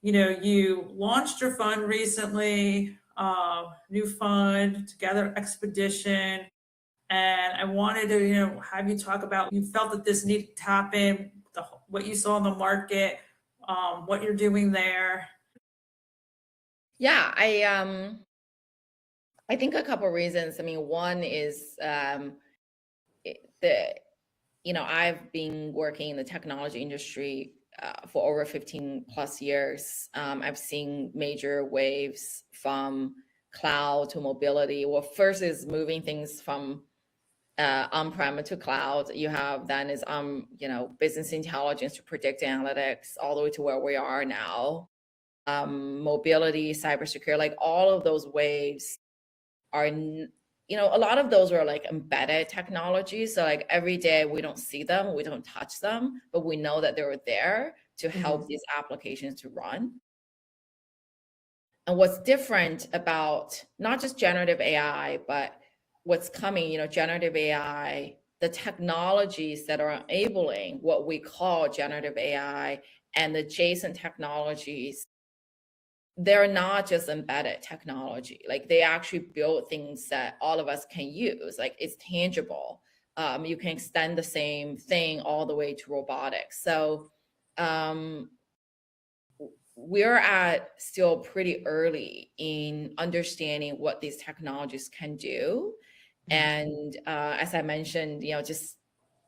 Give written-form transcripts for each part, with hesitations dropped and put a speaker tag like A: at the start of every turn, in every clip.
A: You launched your fund recently, new fund, Together Expedition, and I wanted to, have you talk about you felt that this needed to happen, what you saw in the market, what you're doing there.
B: Yeah, I think a couple reasons. I mean, one is the I've been working in the technology industry for over 15 plus years. I've seen major waves from cloud to mobility. Well, first is moving things from on-prem to cloud. You have then is business intelligence to predictive analytics, all the way to where we are now. Mobility, cybersecurity, like all of those waves are, a lot of those are like embedded technologies. So like every day we don't see them, we don't touch them, but we know that they're there to help these applications to run. And what's different about not just generative AI, but what's coming, generative AI, the technologies that are enabling what we call generative AI and the adjacent technologies, they're not just embedded technology. Like they actually build things that all of us can use. Like it's tangible. You can extend the same thing all the way to robotics. So we're at still pretty early in understanding what these technologies can do. And as I mentioned, just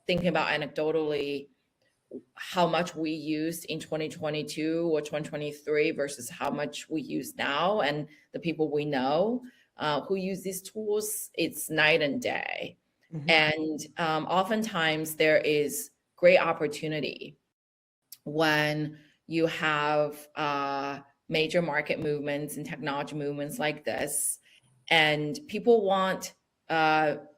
B: thinking about anecdotally, how much we used in 2022 or 2023 versus how much we use now, and the people we know who use these tools, it's night and day. And oftentimes there is great opportunity when you have major market movements and technology movements like this, and people want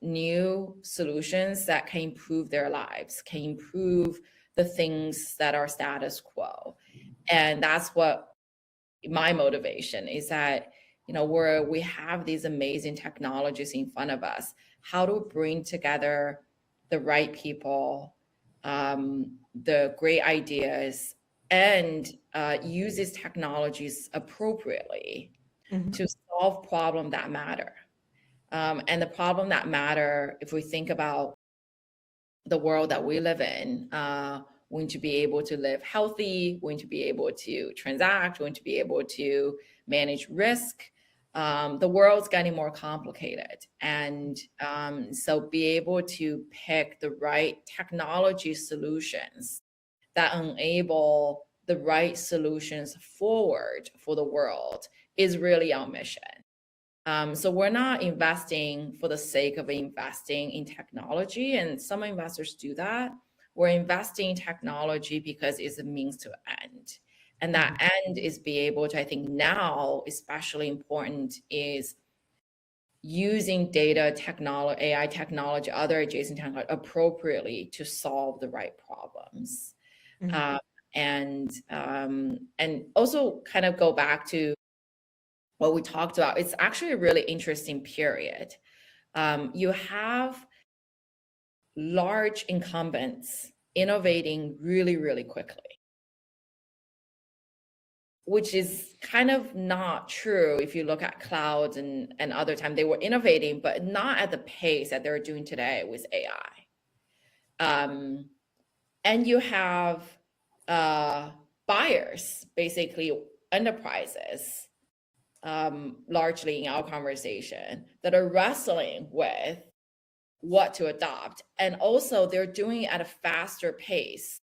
B: new solutions that can improve their lives, can improve the things that are status quo. And that's what my motivation is, that where we have these amazing technologies in front of us, how to bring together the right people, the great ideas, and use these technologies appropriately to solve problems that matter. And the problem that matter, if we think about the world that we live in, we need to be able to live healthy, we need to be able to transact, we need to be able to manage risk. The world's getting more complicated. And so be able to pick the right technology solutions that enable the right solutions forward for the world is really our mission. So we're not investing for the sake of investing in technology, and some investors do that. We're investing in technology because it's a means to end. And that end is be able to, I think now, especially important, is using data technology, AI technology, other adjacent technology appropriately to solve the right problems. And also kind of go back to what we talked about. It's actually a really interesting period. You have large incumbents innovating really, really quickly, which is kind of not true if you look at clouds and other time. They were innovating, but not at the pace that they're doing today with AI. And you have buyers, basically enterprises, largely in our conversation, that are wrestling with what to adopt. And also they're doing it at a faster pace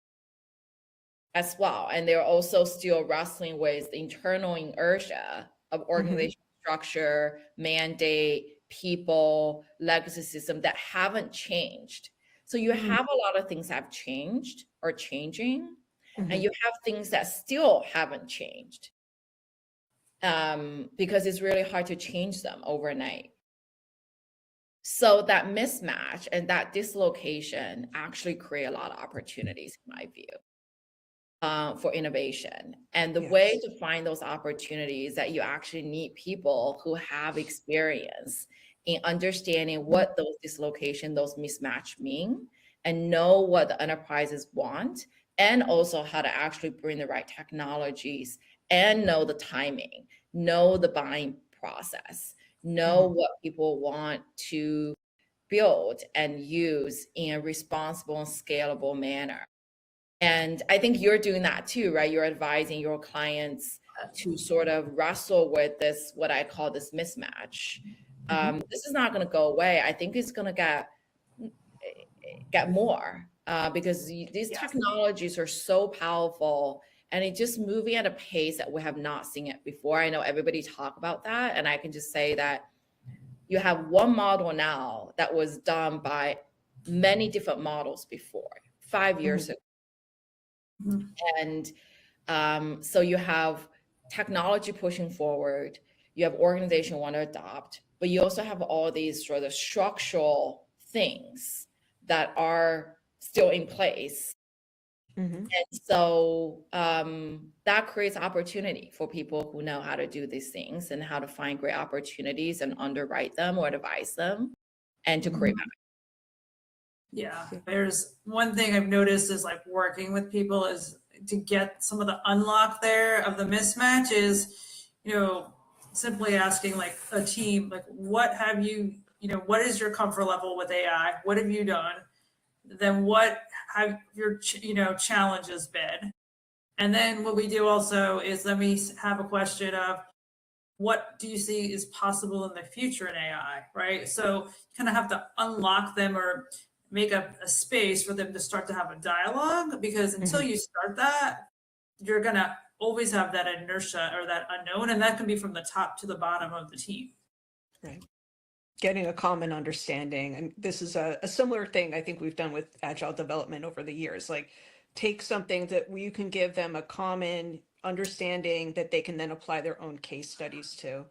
B: as well. And they're also still wrestling with the internal inertia of organizational structure, mandate, people, legacy system that haven't changed. So you have a lot of things that have changed or changing, and you have things that still haven't changed. Because it's really hard to change them overnight. So that mismatch and that dislocation actually create a lot of opportunities, in my view, for innovation. And the way to find those opportunities is that you actually need people who have experience in understanding what those dislocation, those mismatch mean, and know what the enterprises want, and also how to actually bring the right technologies and know the timing, know the buying process, know what people want to build and use in a responsible and scalable manner. And I think you're doing that too, right? You're advising your clients to sort of wrestle with this, what I call this mismatch. This is not going to go away. I think it's going to get more because these
A: Yes.
B: technologies are so powerful and it's just moving at a pace that we have not seen it before. I know everybody talk about that, and I can just say that you have one model now that was done by many different models before 5 years ago.
A: Mhm.
B: And so you have technology pushing forward, you have organization want to adopt, but you also have all these sort of structural things that are still in place.
C: Mhm.
B: And so that creates opportunity for people who know how to do these things and how to find great opportunities and underwrite them or advise them and to create value.
A: Yeah, there's one thing I've noticed is like working with people is to get some of the unlock there of the mismatch is, simply asking like a team, like, what have you, what is your comfort level with AI? What have you done? Then what have your, challenges been? And then what we do also is let me have a question of what do you see is possible in the future in AI, right? So you kind of have to unlock them or make a space for them to start to have a dialogue because until you start that, you're going to always have that inertia or that unknown. And that can be from the top to the bottom of the team.
C: Right. Getting a common understanding. And this is a similar thing I think we've done with agile development over the years. Like take something that you can give them a common understanding that they can then apply their own case studies to.